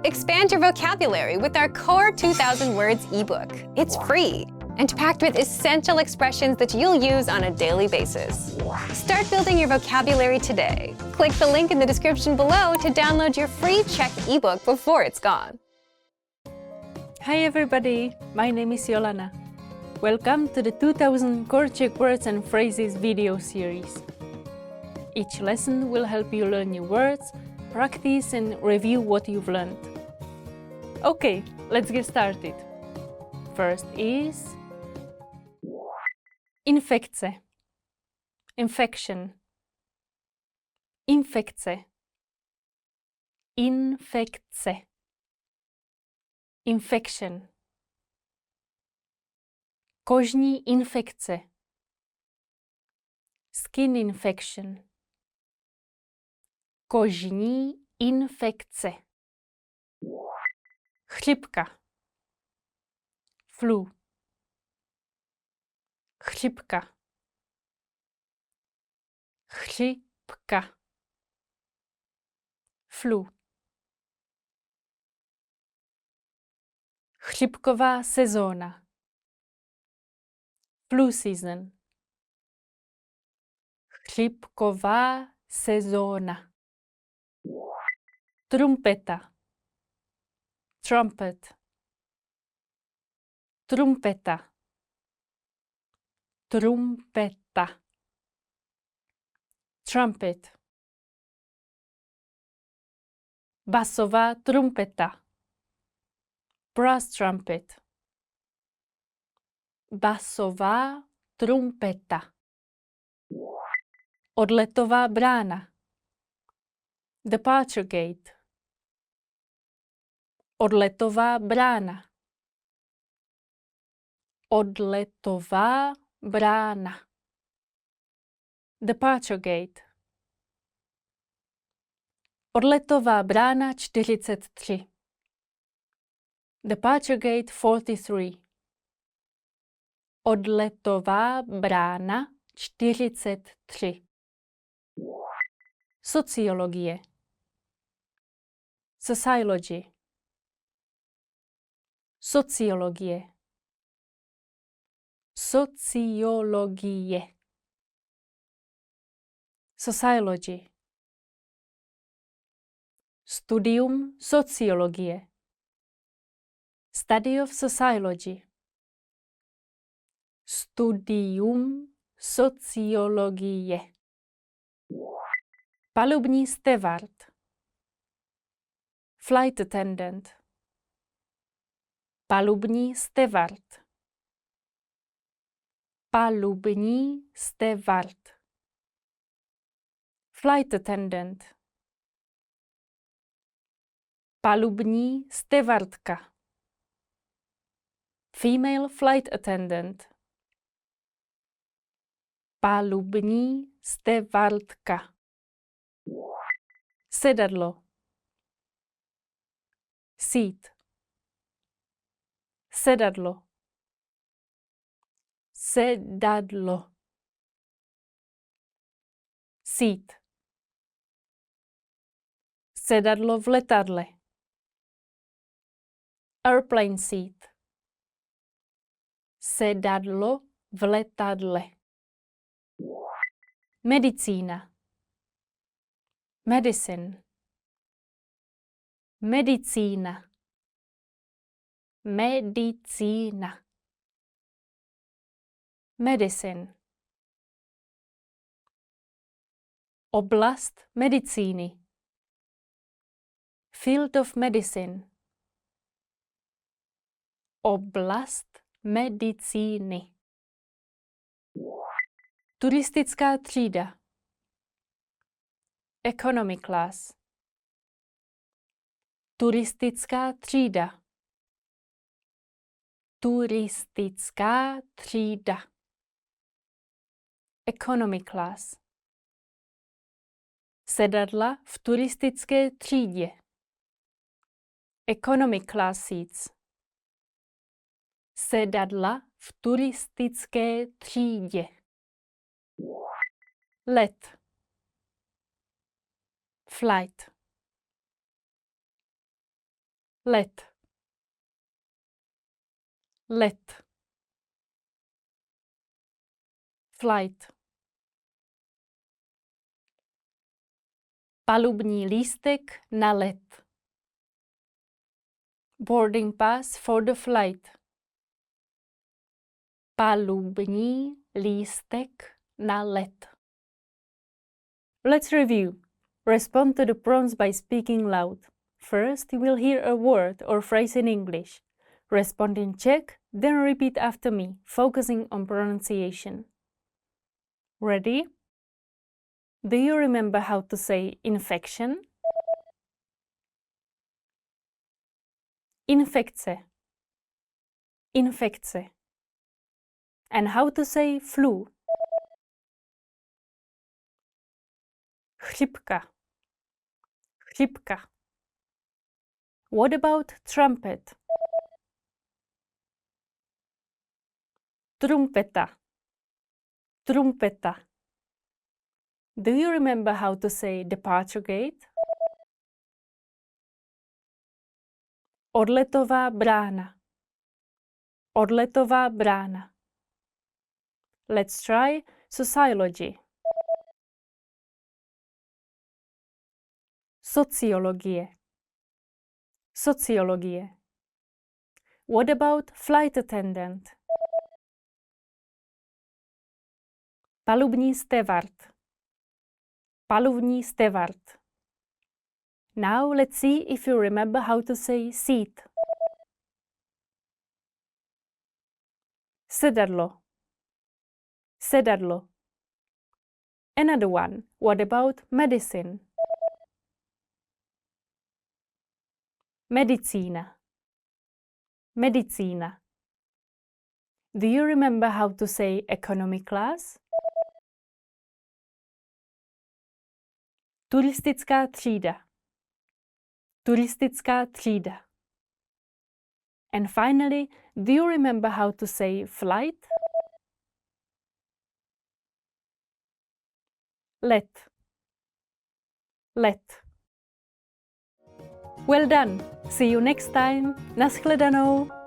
Expand your vocabulary with our Core 2000 Words ebook. It's free and packed with essential expressions that you'll use on a daily basis. Start building your vocabulary today. Click the link in the description below to download your free Czech ebook before it's gone. Hi everybody, my name is Jolana. Welcome to the 2000 Core Czech Words and Phrases video series. Each lesson will help you learn new words, practice and review what you've learned. Okay, let's get started. First is infekce, infection, infekce, infekce, infection, kožní infekce, skin infection, kožní infekce, chřipka, flu, chřipka, chřipka, flu, chřipková sezóna, flu season, chřipková sezóna, trumpeta, trumpet, trumpeta, trumpeta, trumpet, basová trumpeta, brass trumpet, basová trumpeta, odletová brána, departure gate, odletová brána, odletová brána, departure gate, odletová brána 43, departure gate 43, odletová brána 43, sociologie, sociology, sociologie, sociologie, sociology, studium sociologie, study of sociology, studium sociologie, palubní steward, flight attendant, palubní steward, palubní steward, flight attendant, palubní stewardka, female flight attendant, palubní stewardka, sedadlo, seat, sedadlo, sedadlo, seat, sedadlo v letadle, airplane seat, sedadlo v letadle, medicína, medicine, medicína, medicína, medicine, oblast medicíny, field of medicine, oblast medicíny, turistická třída, economy class, turistická třída, turistická třída, economy class, sedadla v turistické třídě, economy class seats, sedadla v turistické třídě, let, flight, let, let, flight, palubní lístek na let, boarding pass for the flight, palubní lístek na let. Let's review. Respond to the prompts by speaking loud. First, you will hear a word or phrase in English. Respond in Czech, then repeat after me, focusing on pronunciation. Ready? Do you remember how to say infection? Infekce. Infekce. And how to say flu? Chřipka. Chřipka. What about trumpet? Trumpeta. Trumpeta. Do you remember how to say departure gate? Odletová brána. Odletová brána. Let's try sociology. Sociologie. Sociologie. What about flight attendant? Palubní steward. Palubní steward. Now let's see if you remember how to say seat. Sedadlo. Sedadlo. Another one. What about medicine? Medicína. Medicína. Do you remember how to say economy class? Turistická třída. Turistická třída. And finally, do you remember how to say flight? Let. Let. Well done! See you next time. Naschledanou!